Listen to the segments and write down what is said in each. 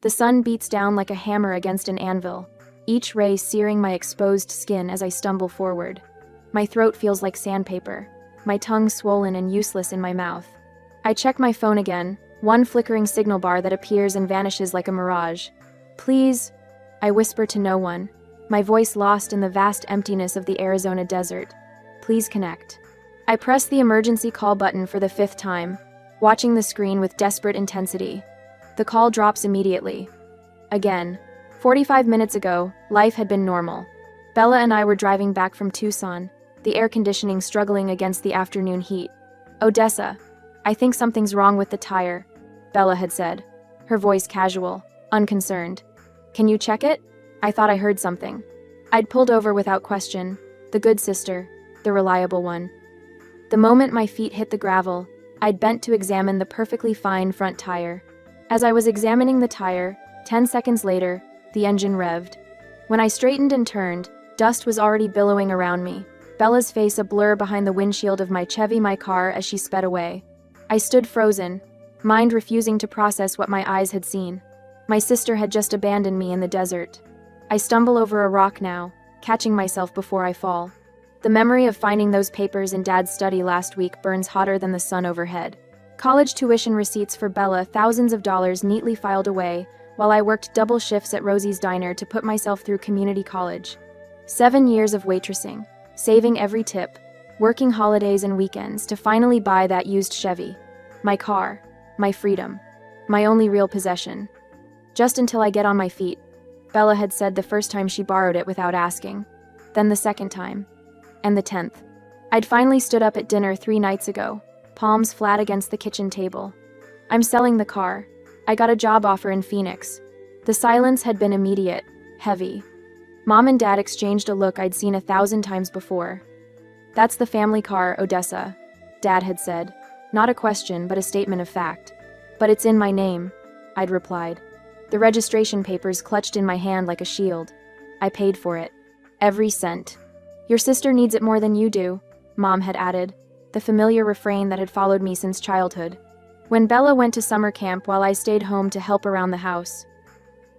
The sun beats down like a hammer against an anvil, each ray searing my exposed skin as I stumble forward. My throat feels like sandpaper, my tongue swollen and useless in my mouth. I check my phone again, one flickering signal bar that appears and vanishes like a mirage. Please, I whisper to no one, my voice lost in the vast emptiness of the Arizona desert. Please connect. I press the emergency call button for the 5th time, watching the screen with desperate intensity. The call drops immediately. Again. 45 minutes ago, life had been normal. Bella and I were driving back from Tucson, the air conditioning struggling against the afternoon heat. Odessa, I think something's wrong with the tire, Bella had said, her voice casual, unconcerned. Can you check it? I thought I heard something. I'd pulled over without question, the good sister, the reliable one. The moment my feet hit the gravel, I'd bent to examine the perfectly fine front tire. As I was examining the tire, 10 seconds later, the engine revved. When I straightened and turned, dust was already billowing around me, Bella's face a blur behind the windshield of my Chevy my car as she sped away. I stood frozen, mind refusing to process what my eyes had seen. My sister had just abandoned me in the desert. I stumble over a rock now, catching myself before I fall. The memory of finding those papers in Dad's study last week burns hotter than the sun overhead. College tuition receipts for Bella, thousands of dollars neatly filed away, while I worked double shifts at Rosie's Diner to put myself through community college. 7 years of waitressing, saving every tip, working holidays and weekends to finally buy that used Chevy. My car, my freedom, my only real possession. Just until I get on my feet, Bella had said the first time she borrowed it without asking, then the second time, and the 10th. I'd finally stood up at dinner 3 nights ago, palms flat against the kitchen table. I'm selling the car. I got a job offer in Phoenix. The silence had been immediate, heavy. Mom and Dad exchanged a look I'd seen 1,000 times before. That's the family car, Odessa, Dad had said. Not a question, but a statement of fact. But it's in my name, I'd replied. The registration papers clutched in my hand like a shield. I paid for it. Every cent. Your sister needs it more than you do, Mom had added, the familiar refrain that had followed me since childhood. When Bella went to summer camp while I stayed home to help around the house.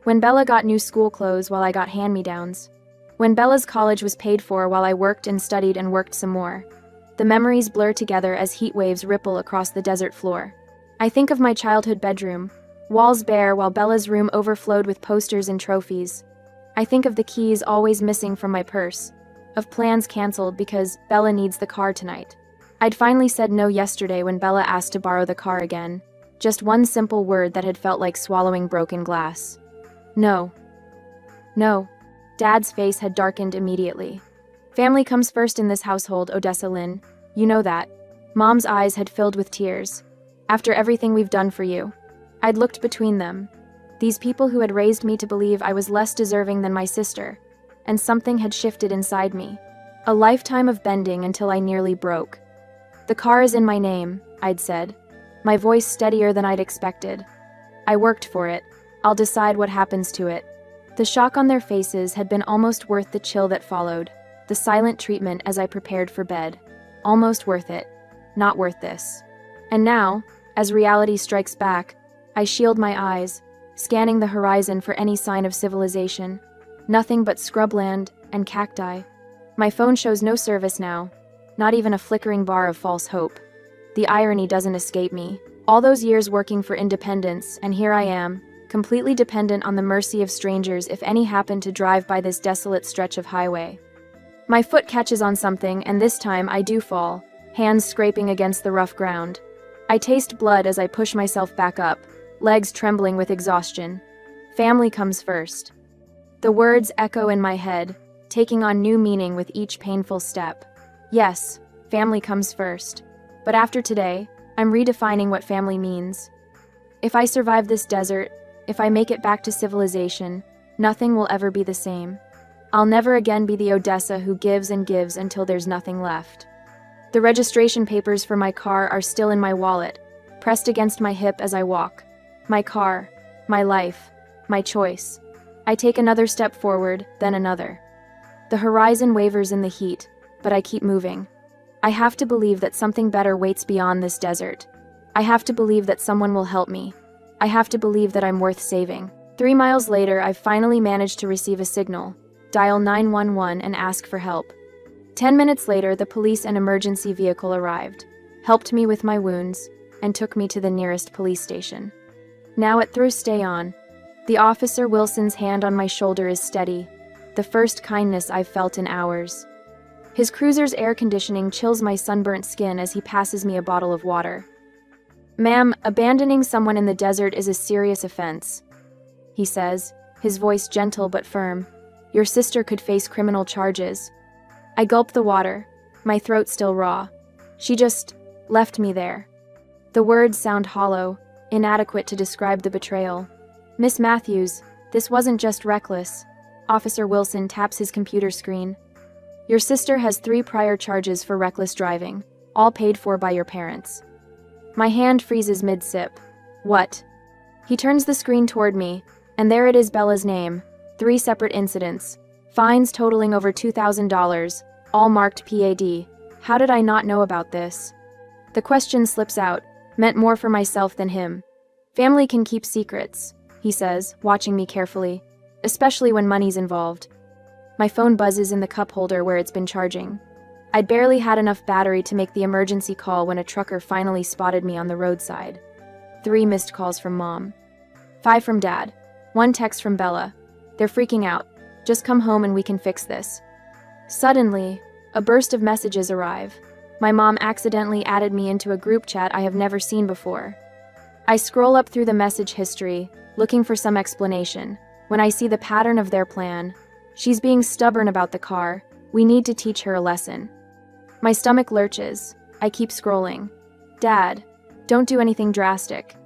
When Bella got new school clothes while I got hand-me-downs. When Bella's college was paid for while I worked and studied and worked some more. The memories blur together as heat waves ripple across the desert floor. I think of my childhood bedroom, walls bare while Bella's room overflowed with posters and trophies. I think of the keys always missing from my purse, of plans canceled because Bella needs the car tonight. I'd finally said no yesterday when Bella asked to borrow the car again. Just one simple word that had felt like swallowing broken glass. No. No. Dad's face had darkened immediately. Family comes first in this household, Odessa Lynn. You know that. Mom's eyes had filled with tears. After everything we've done for you. I'd looked between them. These people who had raised me to believe I was less deserving than my sister. And something had shifted inside me. A lifetime of bending until I nearly broke. The car is in my name, I'd said, my voice steadier than I'd expected. I worked for it. I'll decide what happens to it. The shock on their faces had been almost worth the chill that followed, the silent treatment as I prepared for bed. Almost worth it. Not worth this. And now, as reality strikes back, I shield my eyes, scanning the horizon for any sign of civilization. Nothing but scrubland and cacti. My phone shows no service now. Not even a flickering bar of false hope. The irony doesn't escape me. All those years working for independence, and here I am, completely dependent on the mercy of strangers if any happen to drive by this desolate stretch of highway. My foot catches on something, and this time I do fall, hands scraping against the rough ground. I taste blood as I push myself back up, legs trembling with exhaustion. Family comes first. The words echo in my head, taking on new meaning with each painful step. Yes, family comes first. But after today, I'm redefining what family means. If I survive this desert, if I make it back to civilization, nothing will ever be the same. I'll never again be the Odessa who gives and gives until there's nothing left. The registration papers for my car are still in my wallet, pressed against my hip as I walk. My car, my life, my choice. I take another step forward, then another. The horizon wavers in the heat, but I keep moving. I have to believe that something better waits beyond this desert. I have to believe that someone will help me. I have to believe that I'm worth saving. 3 miles later, I finally managed to receive a signal, dial 911 and ask for help. 10 minutes later, the police and emergency vehicle arrived, helped me with my wounds, and took me to the nearest police station. Now at through stay on. The Officer Wilson's hand on my shoulder is steady, the first kindness I've felt in hours. His cruiser's air conditioning chills my sunburnt skin as he passes me a bottle of water. "Ma'am, abandoning someone in the desert is a serious offense," he says, his voice gentle but firm. "Your sister could face criminal charges." I gulp the water, my throat still raw. She just left me there. The words sound hollow, inadequate to describe the betrayal. "Miss Matthews, this wasn't just reckless." Officer Wilson taps his computer screen. "Your sister has 3 prior charges for reckless driving, all paid for by your parents." My hand freezes mid-sip. "What?" He turns the screen toward me, and there it is, Bella's name. 3 separate incidents. Fines totaling over $2,000, all marked PAD. How did I not know about this? The question slips out, meant more for myself than him. "Family can keep secrets," he says, watching me carefully, especially when money's involved. My phone buzzes in the cup holder where it's been charging. I'd barely had enough battery to make the emergency call when a trucker finally spotted me on the roadside. 3 missed calls from Mom. 5 from Dad. 1 text from Bella. "They're freaking out. Just come home and we can fix this." Suddenly, a burst of messages arrive. My mom accidentally added me into a group chat I have never seen before. I scroll up through the message history, looking for some explanation, when I see the pattern of their plan. She's being stubborn about the car. We need to teach her a lesson. My stomach lurches. I keep scrolling. "Dad, don't do anything drastic."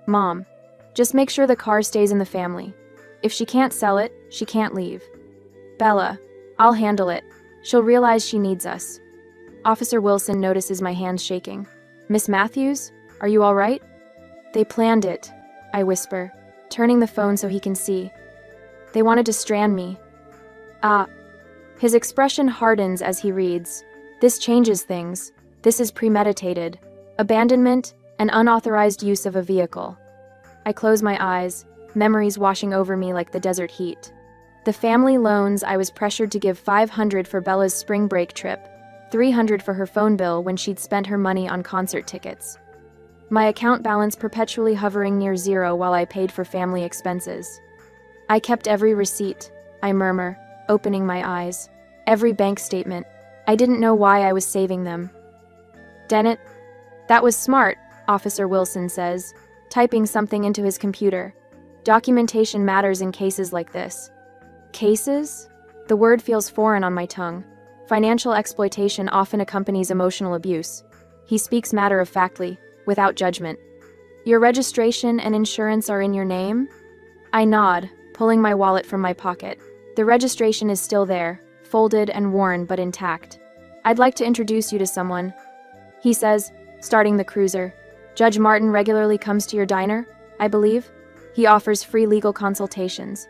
"Mom, just make sure the car stays in the family. If she can't sell it, she can't leave." "Bella, I'll handle it. She'll realize she needs us." Officer Wilson notices my hands shaking. "Miss Matthews, are you all right?" "They planned it," I whisper, turning the phone so he can see. "They wanted to strand me." "Ah." His expression hardens as he reads. "This changes things. This is premeditated. Abandonment and unauthorized use of a vehicle." I close my eyes, memories washing over me like the desert heat. The family loans I was pressured to give $500 for Bella's spring break trip, $300 for her phone bill when she'd spent her money on concert tickets. My account balance perpetually hovering near zero while I paid for family expenses. I kept every receipt, I murmur, opening my eyes. Every bank statement. I didn't know why I was saving them. "Dennett?" "That was smart," Officer Wilson says, typing something into his computer. "Documentation matters in cases like this." Cases? The word feels foreign on my tongue. Financial exploitation often accompanies emotional abuse. He speaks matter-of-factly, without judgment. "Your registration and insurance are in your name?" I nod, pulling my wallet from my pocket. The registration is still there, folded and worn but intact. "I'd like to introduce you to someone," he says, starting the cruiser. "Judge Martin regularly comes to your diner, I believe?" He offers free legal consultations.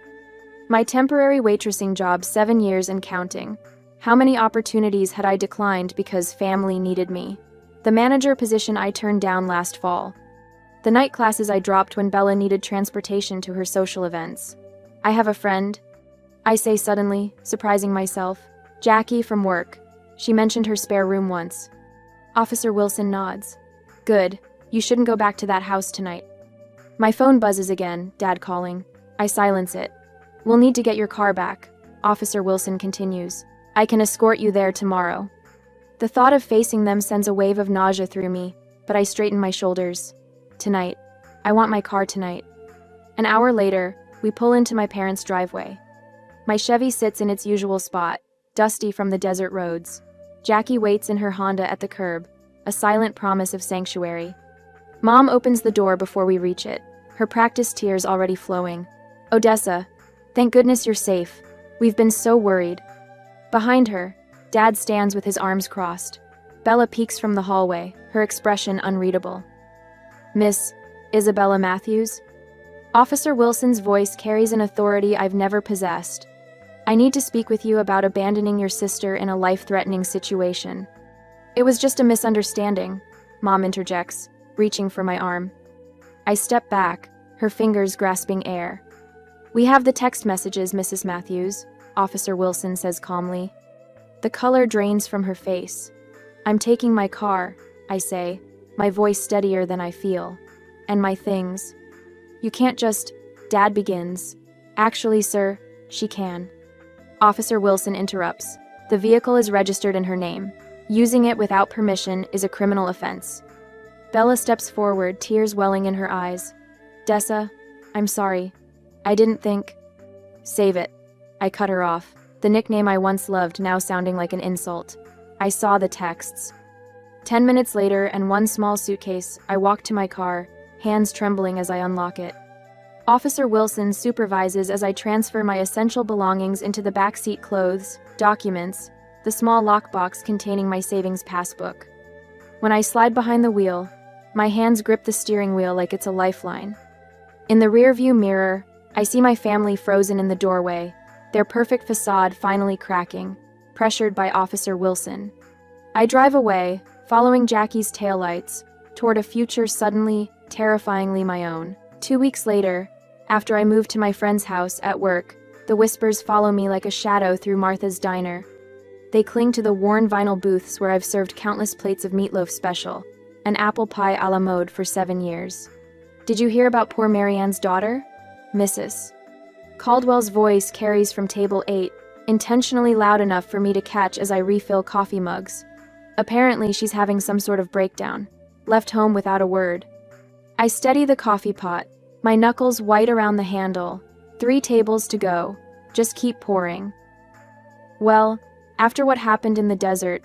My temporary waitressing job, 7 years and counting. How many opportunities had I declined because family needed me? The manager position I turned down last fall. The night classes I dropped when Bella needed transportation to her social events. "I have a friend," I say suddenly, surprising myself. "Jackie from work. She mentioned her spare room once." Officer Wilson nods. "Good. You shouldn't go back to that house tonight." My phone buzzes again, Dad calling. I silence it. "We'll need to get your car back," Officer Wilson continues. "I can escort you there tomorrow." The thought of facing them sends a wave of nausea through me, but I straighten my shoulders. Tonight. I want my car tonight. An hour later, we pull into my parents' driveway. My Chevy sits in its usual spot, dusty from the desert roads. Jackie waits in her Honda at the curb, a silent promise of sanctuary. Mom opens the door before we reach it, her practiced tears already flowing. "Odessa, thank goodness you're safe. We've been so worried." Behind her, Dad stands with his arms crossed. Bella peeks from the hallway, her expression unreadable. "Miss Isabella Matthews?" Officer Wilson's voice carries an authority I've never possessed. "I need to speak with you about abandoning your sister in a life-threatening situation." "It was just a misunderstanding," Mom interjects, reaching for my arm. I step back, her fingers grasping air. We have the text messages, Mrs. Matthews, Officer Wilson says calmly. The color drains from her face. I'm taking my car, I say, my voice steadier than I feel. And my things. You can't just, Dad begins. Actually, sir, she can. Officer Wilson interrupts. The vehicle is registered in her name. Using it without permission is a criminal offense. Bella steps forward, tears welling in her eyes. Dessa, I'm sorry. I didn't think. Save it. I cut her off, the nickname I once loved now sounding like an insult. I saw the texts. 10 minutes later and one small suitcase, I walk to my car, hands trembling as I unlock it. Officer Wilson supervises as I transfer my essential belongings into the backseat: clothes, documents, the small lockbox containing my savings passbook. When I slide behind the wheel, my hands grip the steering wheel like it's a lifeline. In the rearview mirror, I see my family frozen in the doorway, their perfect facade finally cracking, pressured by Officer Wilson. I drive away, following Jackie's taillights, toward a future suddenly, terrifyingly my own. 2 weeks later, after I move to my friend's house at work, the whispers follow me like a shadow through Martha's diner. They cling to the worn vinyl booths where I've served countless plates of meatloaf special, and apple pie a la mode for 7 years. Did you hear about poor Marianne's daughter? Mrs. Caldwell's voice carries from table 8, intentionally loud enough for me to catch as I refill coffee mugs. Apparently she's having some sort of breakdown, left home without a word. I steady the coffee pot, my knuckles white around the handle. 3 tables to go. Just keep pouring. Well, after what happened in the desert,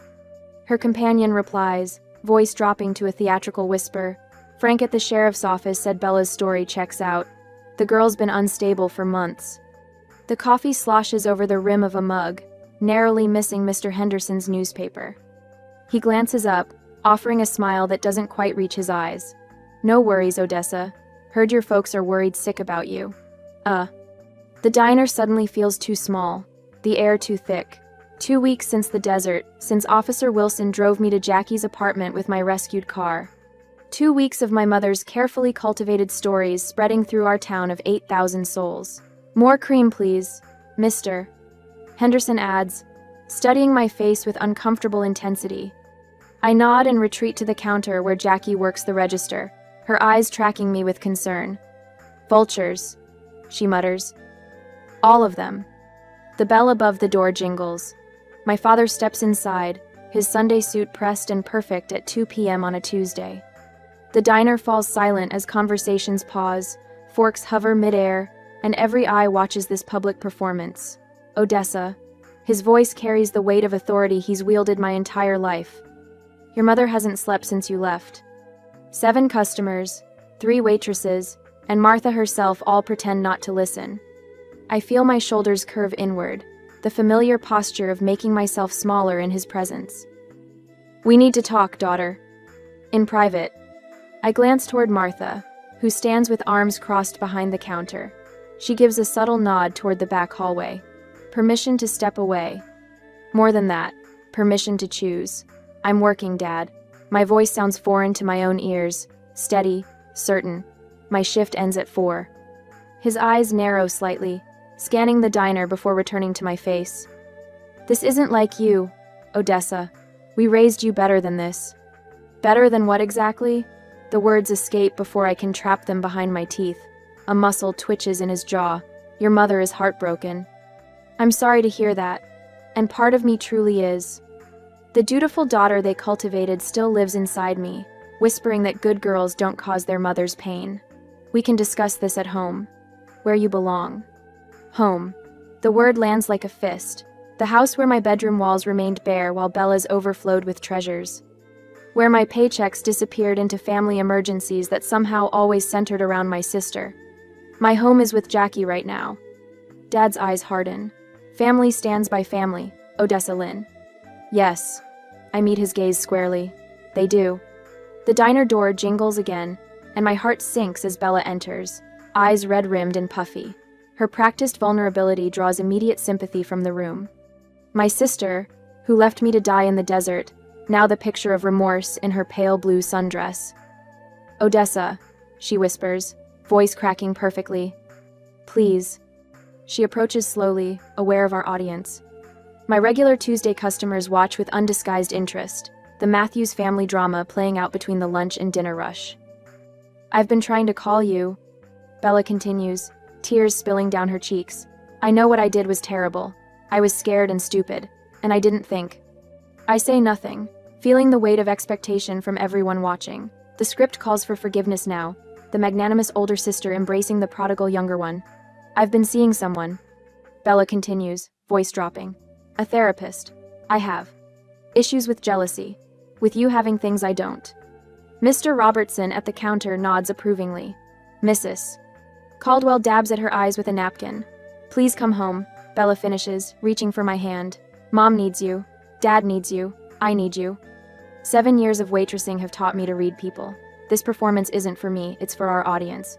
her companion replies, voice dropping to a theatrical whisper. Frank at the sheriff's office said Bella's story checks out. The girl's been unstable for months. The coffee sloshes over the rim of a mug, narrowly missing Mr. Henderson's newspaper. He glances up, offering a smile that doesn't quite reach his eyes. No worries, Odessa. Heard your folks are worried sick about you. The diner suddenly feels too small, the air too thick. 2 weeks since the desert, since Officer Wilson drove me to Jackie's apartment with my rescued car. 2 weeks of my mother's carefully cultivated stories spreading through our town of 8,000 souls. More cream, please, Mr. Henderson adds, studying my face with uncomfortable intensity. I nod and retreat to the counter where Jackie works the register, her eyes tracking me with concern. Vultures, she mutters. All of them. The bell above the door jingles. My father steps inside, his Sunday suit pressed and perfect at 2 p.m. on a Tuesday. The diner falls silent as conversations pause, forks hover midair, and every eye watches this public performance. Odessa. His voice carries the weight of authority he's wielded my entire life. Your mother hasn't slept since you left. 7 customers, 3 waitresses, and Martha herself all pretend not to listen. I feel my shoulders curve inward, the familiar posture of making myself smaller in his presence. We need to talk, daughter. In private. I glance toward Martha, who stands with arms crossed behind the counter. She gives a subtle nod toward the back hallway. Permission to step away. More than that, permission to choose. I'm working, Dad. My voice sounds foreign to my own ears, steady, certain. My shift ends at 4. His eyes narrow slightly, scanning the diner before returning to my face. This isn't like you, Odessa. We raised you better than this. Better than what exactly? The words escape before I can trap them behind my teeth. A muscle twitches in his jaw. Your mother is heartbroken. I'm sorry to hear that, and part of me truly is. The dutiful daughter they cultivated still lives inside me, whispering that good girls don't cause their mothers pain. We can discuss this at home, where you belong. Home. The word lands like a fist. The house where my bedroom walls remained bare while Bella's overflowed with treasures. Where my paychecks disappeared into family emergencies that somehow always centered around my sister. My home is with Jackie right now. Dad's eyes harden. Family stands by family, Odessa Lynn. Yes. I meet his gaze squarely. They do. The diner door jingles again, and my heart sinks as Bella enters, eyes red-rimmed and puffy. Her practiced vulnerability draws immediate sympathy from the room. My sister, who left me to die in the desert, now the picture of remorse in her pale blue sundress. Odessa, she whispers, voice cracking perfectly. Please, She approaches slowly, aware of our audience. My regular Tuesday customers watch with undisguised interest, the Matthews family drama playing out between the lunch and dinner rush. I've been trying to call you, Bella continues, tears spilling down her cheeks. I know what I did was terrible. I was scared and stupid, and I didn't think. I say nothing, feeling the weight of expectation from everyone watching. The script calls for forgiveness now, the magnanimous older sister embracing the prodigal younger one. I've been seeing someone, Bella continues, voice dropping. A therapist. I have. Issues with jealousy. With you having things I don't. Mr. Robertson at the counter nods approvingly. Mrs. Caldwell dabs at her eyes with a napkin. Please come home, Bella finishes, reaching for my hand. Mom needs you. Dad needs you. I need you. 7 years of waitressing have taught me to read people. This performance isn't for me, it's for our audience.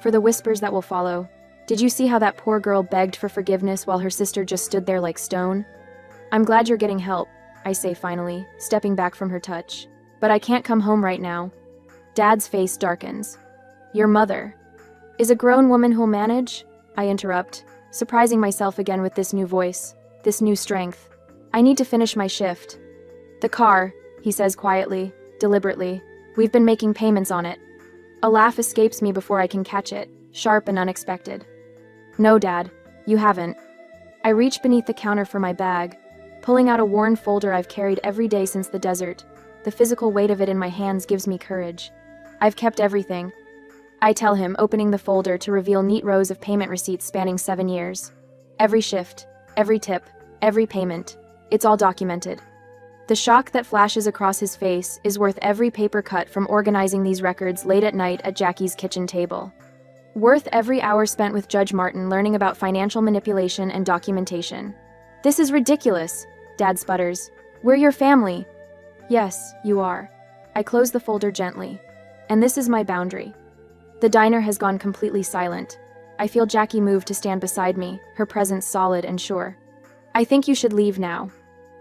For the whispers that will follow. Did you see how that poor girl begged for forgiveness while her sister just stood there like stone? I'm glad you're getting help, I say finally, stepping back from her touch. But I can't come home right now. Dad's face darkens. Your mother is a grown woman who'll manage? I interrupt, surprising myself again with this new voice, this new strength. I need to finish my shift. The car, he says quietly, deliberately. We've been making payments on it. A laugh escapes me before I can catch it, sharp and unexpected. No, Dad, you haven't. I reach beneath the counter for my bag, pulling out a worn folder I've carried every day since the desert. The physical weight of it in my hands gives me courage. I've kept everything. I tell him, opening the folder to reveal neat rows of payment receipts spanning 7 years. Every shift, every tip, every payment. It's all documented. The shock that flashes across his face is worth every paper cut from organizing these records late at night at Jackie's kitchen table. Worth every hour spent with Judge Martin learning about financial manipulation and documentation. This is ridiculous, Dad sputters. We're your family. Yes, you are. I close the folder gently. And this is my boundary. The diner has gone completely silent. I feel Jackie move to stand beside me, her presence solid and sure. I think you should leave now,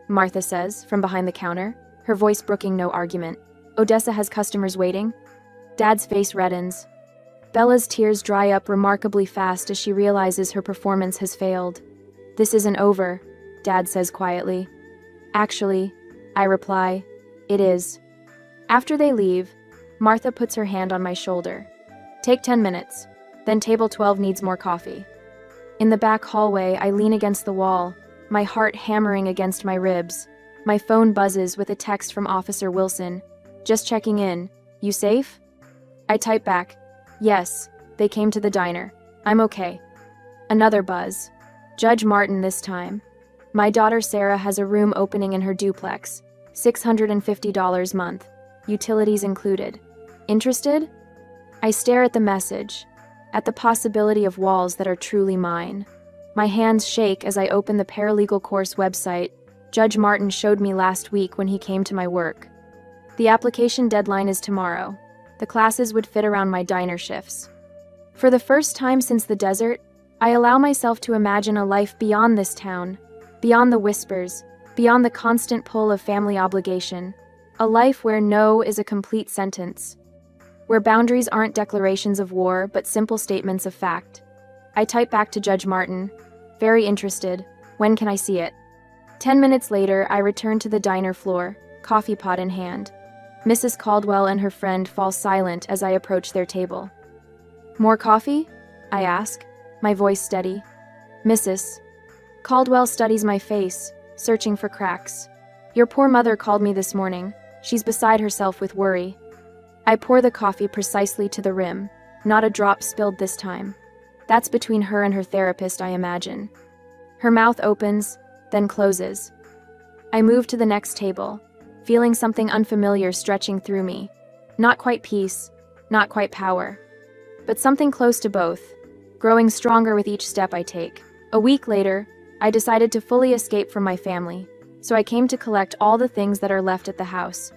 Martha says, from behind the counter, her voice brooking no argument. Odessa has customers waiting. Dad's face reddens. Bella's tears dry up remarkably fast as she realizes her performance has failed. This isn't over, Dad says quietly. Actually, I reply, it is. After they leave, Martha puts her hand on my shoulder. Take 10 minutes, then table 12 needs more coffee. In the back hallway, I lean against the wall, my heart hammering against my ribs. My phone buzzes with a text from Officer Wilson. Just checking in. You safe? I type back. Yes, they came to the diner. I'm okay. Another buzz. Judge Martin this time. My daughter Sarah has a room opening in her duplex. $650 month. Utilities included. Interested? I stare at the message, at the possibility of walls that are truly mine. My hands shake as I open the paralegal course website Judge Martin showed me last week when he came to my work. The application deadline is tomorrow. The classes would fit around my diner shifts. For the first time since the desert, I allow myself to imagine a life beyond this town, beyond the whispers, beyond the constant pull of family obligation, a life where no is a complete sentence, where boundaries aren't declarations of war but simple statements of fact. I type back to Judge Martin, very interested, when can I see it? 10 minutes later, I return to the diner floor, coffee pot in hand. Mrs. Caldwell and her friend fall silent as I approach their table. More coffee? I ask, my voice steady. Mrs. Caldwell studies my face, searching for cracks. Your poor mother called me this morning. She's beside herself with worry. I pour the coffee precisely to the rim, not a drop spilled this time. That's between her and her therapist, I imagine. Her mouth opens, then closes. I move to the next table, feeling something unfamiliar stretching through me. Not quite peace, not quite power, but something close to both, growing stronger with each step I take. A week later, I decided to fully escape from my family, so I came to collect all the things that are left at the house.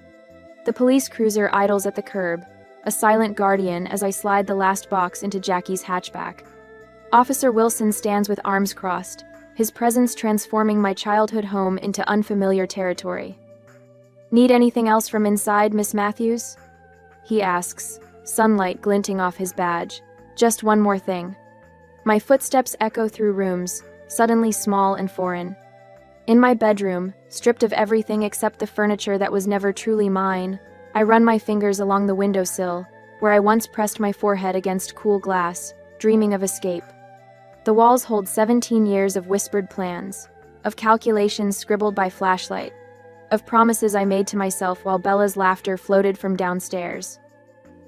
The police cruiser idles at the curb, a silent guardian as I slide the last box into Jackie's hatchback. Officer Wilson stands with arms crossed, his presence transforming my childhood home into unfamiliar territory. Need anything else from inside, Miss Matthews? He asks, sunlight glinting off his badge. Just one more thing. My footsteps echo through rooms, suddenly small and foreign. In my bedroom, stripped of everything except the furniture that was never truly mine, I run my fingers along the windowsill, where I once pressed my forehead against cool glass, dreaming of escape. The walls hold 17 years of whispered plans, of calculations scribbled by flashlight, of promises I made to myself while Bella's laughter floated from downstairs.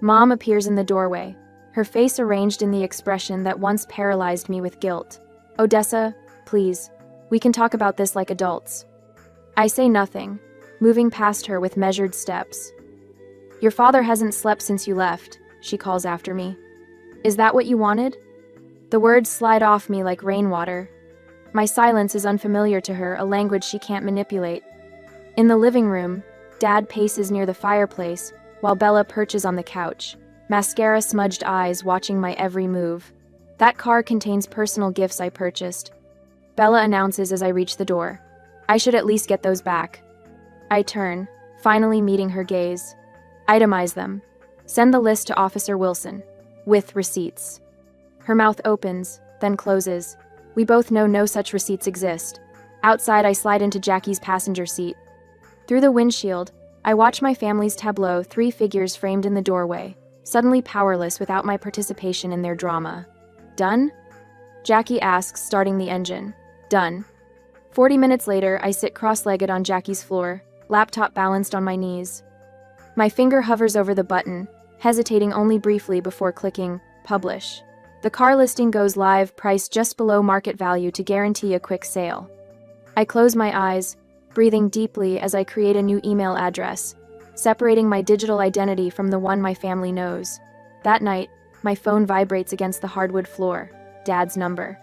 Mom appears in the doorway, her face arranged in the expression that once paralyzed me with guilt. "Odessa, please, we can talk about this like adults." I say nothing, moving past her with measured steps. "Your father hasn't slept since you left," she calls after me. "Is that what you wanted?" The words slide off me like rainwater. My silence is unfamiliar to her, a language she can't manipulate. In the living room, Dad paces near the fireplace, while Bella perches on the couch, mascara-smudged eyes watching my every move. "That car contains personal gifts I purchased," Bella announces as I reach the door. "I should at least get those back." I turn, finally meeting her gaze. "Itemize them. Send the list to Officer Wilson. With receipts." Her mouth opens, then closes. We both know no such receipts exist. Outside, I slide into Jackie's passenger seat. Through the windshield, I watch my family's tableau, 3 figures framed in the doorway, suddenly powerless without my participation in their drama. "Done?" Jackie asks, starting the engine. "Done." 40 minutes later, I sit cross-legged on Jackie's floor, laptop balanced on my knees. My finger hovers over the button, hesitating only briefly before clicking publish. The car listing goes live, priced just below market value to guarantee a quick sale. I close my eyes, breathing deeply as I create a new email address, separating my digital identity from the one my family knows. That night, my phone vibrates against the hardwood floor. Dad's number.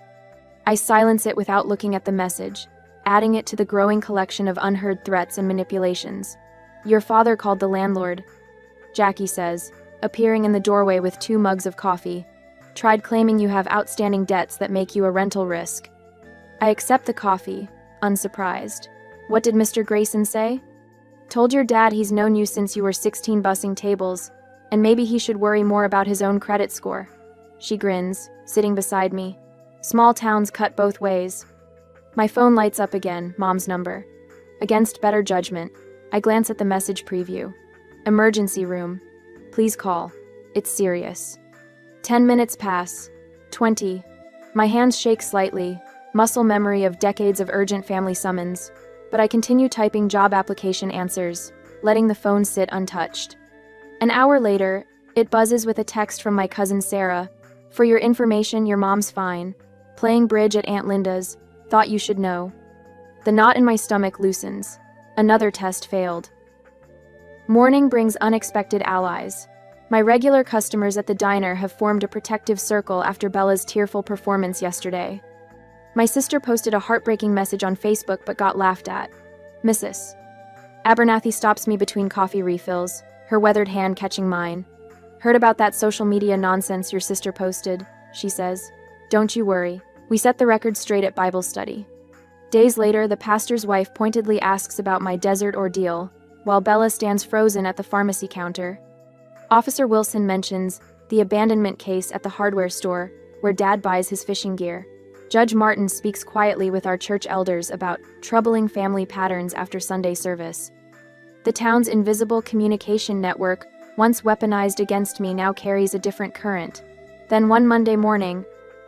I silence it without looking at the message, adding it to the growing collection of unheard threats and manipulations. "Your father called the landlord," Jackie says, appearing in the doorway with 2 mugs of coffee. "Tried claiming you have outstanding debts that make you a rental risk." I accept the coffee, unsurprised. "What did Mr. Grayson say?" "Told your dad he's known you since you were 16 bussing tables, and maybe he should worry more about his own credit score." She grins, sitting beside me. Small towns cut both ways. My phone lights up again, Mom's number. Against better judgment, I glance at the message preview. "Emergency room. Please call. It's serious." 10 minutes pass. 20. My hands shake slightly, muscle memory of decades of urgent family summons, but I continue typing job application answers, letting the phone sit untouched. An hour later, it buzzes with a text from my cousin Sarah. "For your information, your mom's fine. Playing bridge at Aunt Linda's. Thought you should know." The knot in my stomach loosens. Another test failed. Morning brings unexpected allies. My regular customers at the diner have formed a protective circle after Bella's tearful performance yesterday. My sister posted a heartbreaking message on Facebook but got laughed at. "Mrs. Abernathy stops me between coffee refills, her weathered hand catching mine. "Heard about that social media nonsense your sister posted," she says. "Don't you worry. We set the record straight at Bible study." Days later, the pastor's wife pointedly asks about my desert ordeal, while Bella stands frozen at the pharmacy counter. Officer Wilson mentions the abandonment case at the hardware store, where Dad buys his fishing gear. Judge Martin speaks quietly with our church elders about troubling family patterns after Sunday service. The town's invisible communication network, once weaponized against me, now carries a different current. Then one Monday morning,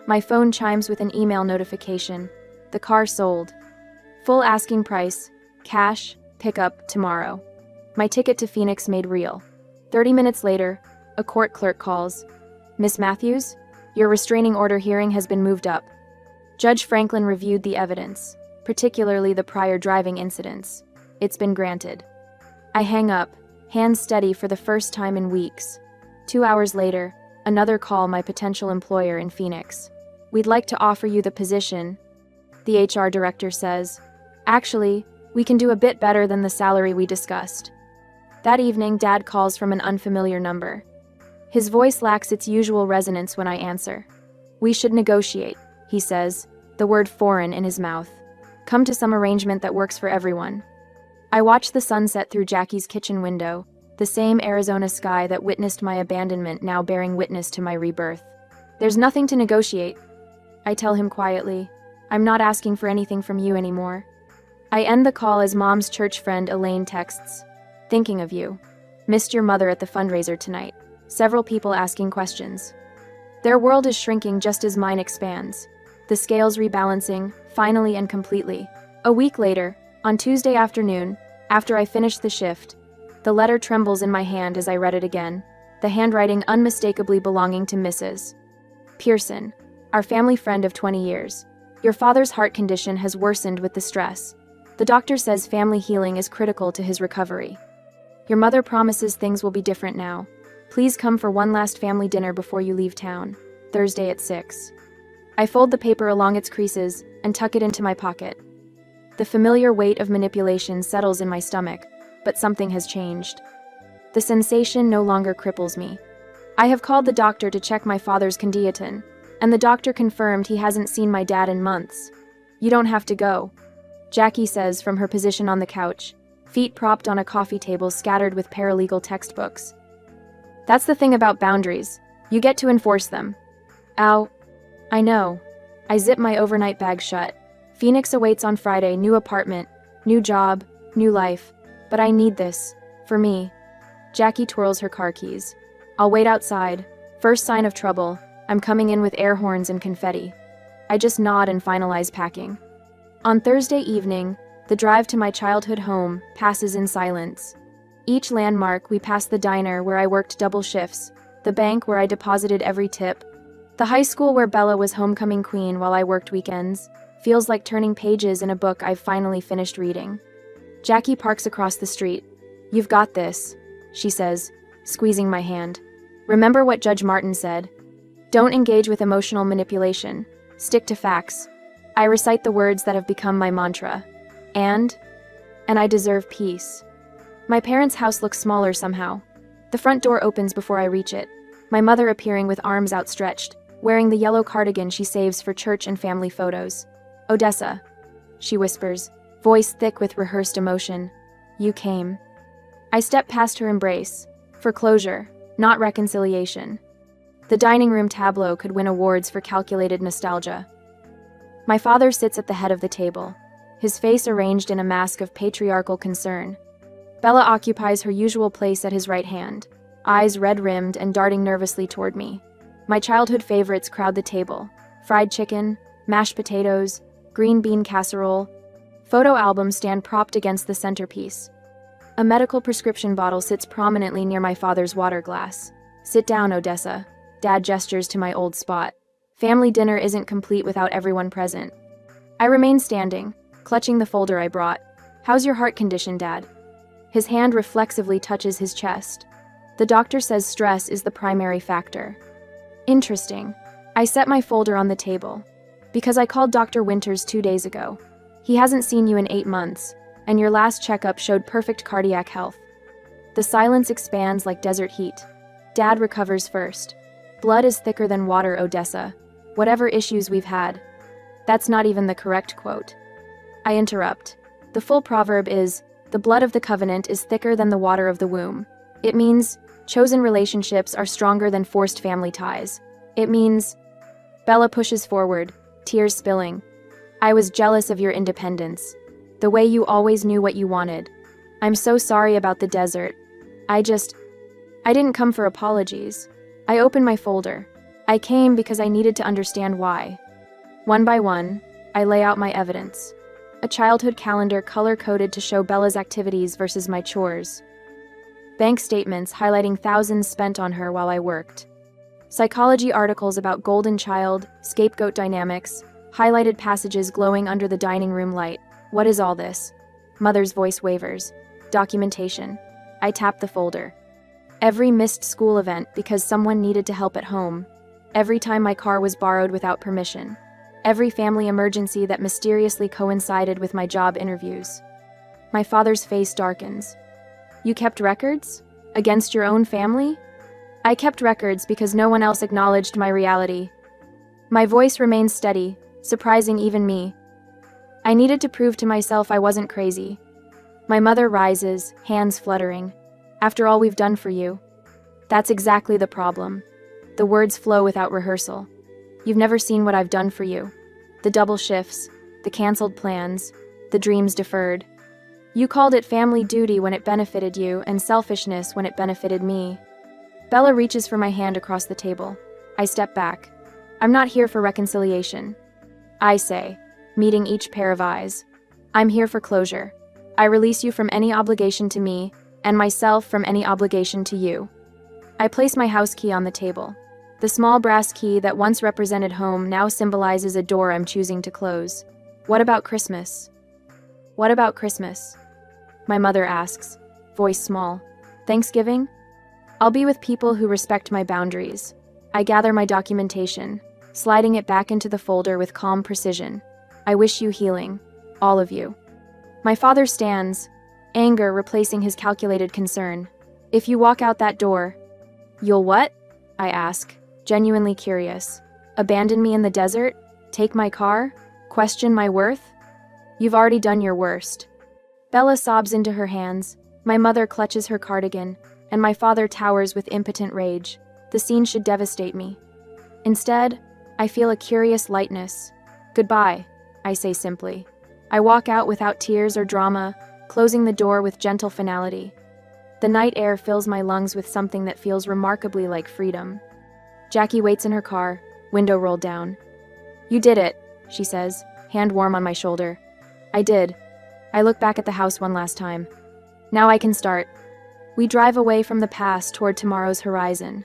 my phone chimes with an email notification. The car sold. Full asking price, cash, pickup tomorrow. My ticket to Phoenix made real. 30 minutes later, a court clerk calls. "Miss Matthews, your restraining order hearing has been moved up." Judge Franklin reviewed the evidence, particularly the prior driving incidents. It's been granted. I hang up, hands steady for the first time in weeks. 2 hours later, another call, my potential employer in Phoenix. "We'd like to offer you the position," the HR director says. "Actually, we can do a bit better than the salary we discussed." That evening, Dad calls from an unfamiliar number. His voice lacks its usual resonance when I answer. "We should negotiate," he says, the word foreign in his mouth. "Come to some arrangement that works for everyone." I watch the sunset through Jackie's kitchen window, the same Arizona sky that witnessed my abandonment now bearing witness to my rebirth. "There's nothing to negotiate," I tell him quietly. I'm not asking for anything from you anymore. I end the call as Mom's church friend Elaine texts. Thinking of you. Missed your mother at the fundraiser tonight. Several people asking questions. Their world is shrinking just as mine expands. The scales rebalancing, finally and completely. A week later, on Tuesday afternoon, after I finish the shift, the letter trembles in my hand as I read it again, the handwriting unmistakably belonging to Mrs. Pearson, our family friend of 20 years. Your father's heart condition has worsened with the stress. The doctor says family healing is critical to his recovery. Your mother promises things will be different now. Please come for one last family dinner before you leave town, Thursday at 6. I fold the paper along its creases and tuck it into my pocket. The familiar weight of manipulation settles in my stomach, but something has changed. The sensation no longer cripples me. I have called the doctor to check my father's condition, and the doctor confirmed he hasn't seen my dad in months. You don't have to go, Jackie says from her position on the couch, feet propped on a coffee table scattered with paralegal textbooks. That's the thing about boundaries. You get to enforce them. Ow. I know. I zip my overnight bag shut. Phoenix awaits on Friday, new apartment, new job, new life. But I need this. For me. Jackie twirls her car keys. I'll wait outside. First sign of trouble, I'm coming in with air horns and confetti. I just nod and finalize packing. On Thursday evening, the drive to my childhood home passes in silence. Each landmark, we pass the diner where I worked double shifts, the bank where I deposited every tip, the high school where Bella was homecoming queen while I worked weekends, feels like turning pages in a book I've finally finished reading. Jackie parks across the street. You've got this, she says, squeezing my hand. Remember what Judge Martin said? Don't engage with emotional manipulation. Stick to facts. I recite the words that have become my mantra. And I deserve peace. My parents' house looks smaller somehow. The front door opens before I reach it, my mother appearing with arms outstretched, wearing the yellow cardigan she saves for church and family photos. Odessa, she whispers, voice thick with rehearsed emotion. You came. I step past her embrace, for closure, not reconciliation. The dining room tableau could win awards for calculated nostalgia. My father sits at the head of the table, his face arranged in a mask of patriarchal concern. Bella occupies her usual place at his right hand, eyes red-rimmed and darting nervously toward me. My childhood favorites crowd the table: fried chicken, mashed potatoes, green bean casserole. Photo albums stand propped against the centerpiece. A medical prescription bottle sits prominently near my father's water glass. Sit down, Odessa. Dad gestures to my old spot. Family dinner isn't complete without everyone present. I remain standing, clutching the folder I brought. How's your heart condition, Dad? His hand reflexively touches his chest. The doctor says stress is the primary factor. Interesting. I set my folder on the table. Because I called Dr. Winters 2 days ago. He hasn't seen you in 8 months, and your last checkup showed perfect cardiac health. The silence expands like desert heat. Dad recovers first. Blood is thicker than water, Odessa. Whatever issues we've had. That's not even the correct quote. I interrupt. The full proverb is, the blood of the covenant is thicker than the water of the womb. It means, chosen relationships are stronger than forced family ties. It means, Bella pushes forward, tears spilling. I was jealous of your independence. The way you always knew what you wanted. I'm so sorry about the desert. I didn't come for apologies. I open my folder. I came because I needed to understand why. One by one, I lay out my evidence. A childhood calendar color-coded to show Bella's activities versus my chores. Bank statements highlighting thousands spent on her while I worked. Psychology articles about golden child, scapegoat dynamics, highlighted passages glowing under the dining room light. What is all this? Mother's voice wavers. Documentation. I tap the folder. Every missed school event because someone needed to help at home. Every time my car was borrowed without permission. Every family emergency that mysteriously coincided with my job interviews. My father's face darkens. You kept records? Against your own family? I kept records because no one else acknowledged my reality. My voice remains steady, surprising even me. I needed to prove to myself I wasn't crazy. My mother rises, hands fluttering. After all we've done for you. That's exactly the problem. The words flow without rehearsal. You've never seen what I've done for you. The double shifts, the canceled plans, the dreams deferred. You called it family duty when it benefited you and selfishness when it benefited me. Bella reaches for my hand across the table. I step back. I'm not here for reconciliation. I say, meeting each pair of eyes. I'm here for closure. I release you from any obligation to me, and myself from any obligation to you. I place my house key on the table. The small brass key that once represented home now symbolizes a door I'm choosing to close. What about Christmas? What about Christmas? My mother asks, voice small. Thanksgiving? I'll be with people who respect my boundaries. I gather my documentation, sliding it back into the folder with calm precision. I wish you healing, all of you. My father stands, anger replacing his calculated concern. If you walk out that door, you'll what? I ask, genuinely curious. Abandon me in the desert? Take my car? Question my worth? You've already done your worst. Bella sobs into her hands. My mother clutches her cardigan, and my father towers with impotent rage. The scene should devastate me. Instead, I feel a curious lightness. Goodbye, I say simply. I walk out without tears or drama, closing the door with gentle finality. The night air fills my lungs with something that feels remarkably like freedom. Jackie waits in her car, window rolled down. You did it, she says, hand warm on my shoulder. I did. I look back at the house one last time. Now I can start. We drive away from the past toward tomorrow's horizon.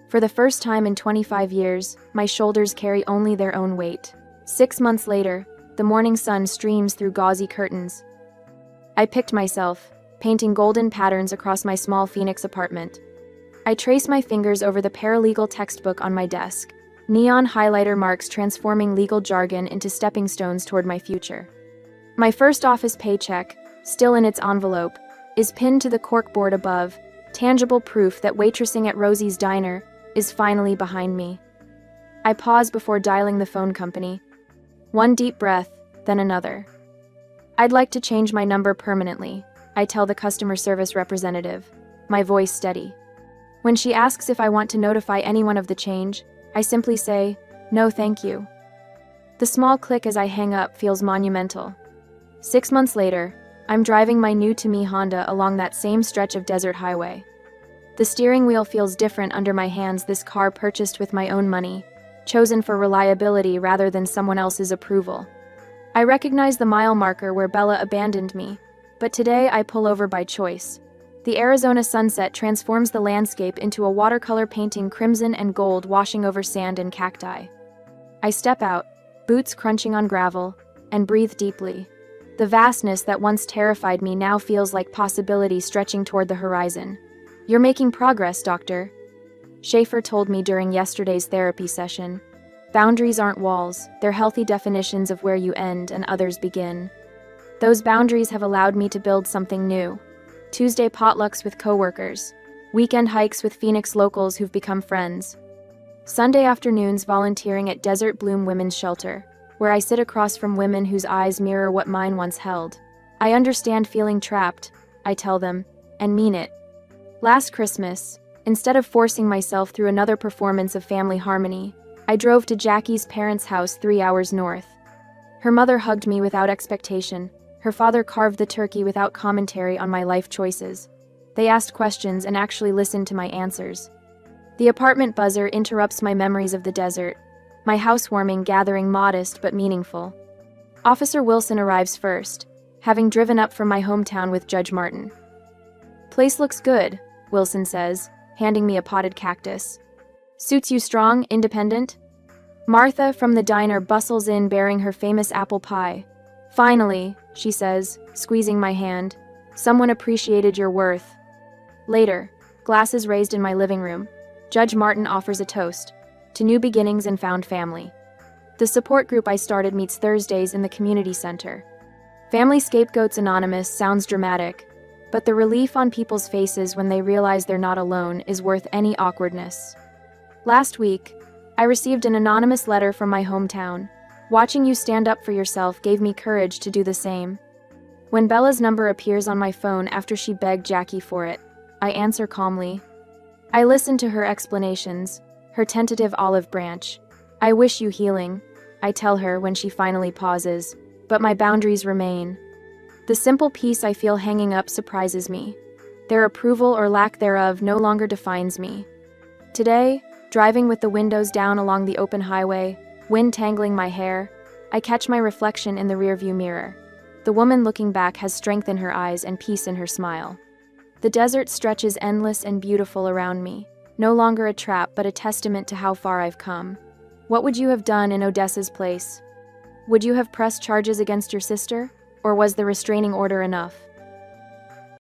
For the first time in 25 years, my shoulders carry only their own weight. 6 months later, the morning sun streams through gauzy curtains. I picked myself, painting golden patterns across my small Phoenix apartment. I trace my fingers over the paralegal textbook on my desk, neon highlighter marks transforming legal jargon into stepping stones toward my future. My first office paycheck, still in its envelope, is pinned to the corkboard above, tangible proof that waitressing at Rosie's Diner is finally behind me. I pause before dialing the phone company. One deep breath, then another. I'd like to change my number permanently, I tell the customer service representative, my voice steady. When she asks if I want to notify anyone of the change, I simply say, no thank you. The small click as I hang up feels monumental. 6 months later, I'm driving my new-to-me Honda along that same stretch of desert highway. The steering wheel feels different under my hands, this car purchased with my own money, chosen for reliability rather than someone else's approval. I recognize the mile marker where Bella abandoned me, but today I pull over by choice. The Arizona sunset transforms the landscape into a watercolor painting, crimson and gold washing over sand and cacti. I step out, boots crunching on gravel, and breathe deeply. The vastness that once terrified me now feels like possibility stretching toward the horizon. You're making progress, Doctor, Schaefer told me during yesterday's therapy session. Boundaries aren't walls, they're healthy definitions of where you end and others begin. Those boundaries have allowed me to build something new. Tuesday potlucks with coworkers, weekend hikes with Phoenix locals who've become friends. Sunday afternoons volunteering at Desert Bloom Women's Shelter, where I sit across from women whose eyes mirror what mine once held. I understand feeling trapped, I tell them, and mean it. Last Christmas, instead of forcing myself through another performance of Family Harmony, I drove to Jackie's parents' house 3 hours north. Her mother hugged me without expectation. Her father carved the turkey without commentary on my life choices. They asked questions and actually listened to my answers. The apartment buzzer interrupts my memories of the desert, my housewarming gathering modest but meaningful. Officer Wilson arrives first, having driven up from my hometown with Judge Martin. Place looks good, Wilson says, handing me a potted cactus. Suits you strong, independent? Martha from the diner bustles in bearing her famous apple pie. Finally, she says, squeezing my hand, someone appreciated your worth. Later, glasses raised in my living room, Judge Martin offers a toast to new beginnings and found family. The support group I started meets Thursdays in the community center. Family Scapegoats Anonymous sounds dramatic, but the relief on people's faces when they realize they're not alone is worth any awkwardness. Last week, I received an anonymous letter from my hometown. Watching you stand up for yourself gave me courage to do the same. When Bella's number appears on my phone after she begged Jackie for it, I answer calmly. I listen to her explanations, her tentative olive branch. I wish you healing, I tell her when she finally pauses, but my boundaries remain. The simple peace I feel hanging up surprises me. Their approval or lack thereof no longer defines me. Today, driving with the windows down along the open highway, wind tangling my hair, I catch my reflection in the rearview mirror. The woman looking back has strength in her eyes and peace in her smile. The desert stretches endless and beautiful around me, no longer a trap but a testament to how far I've come. What would you have done in Odessa's place? Would you have pressed charges against your sister, or was the restraining order enough?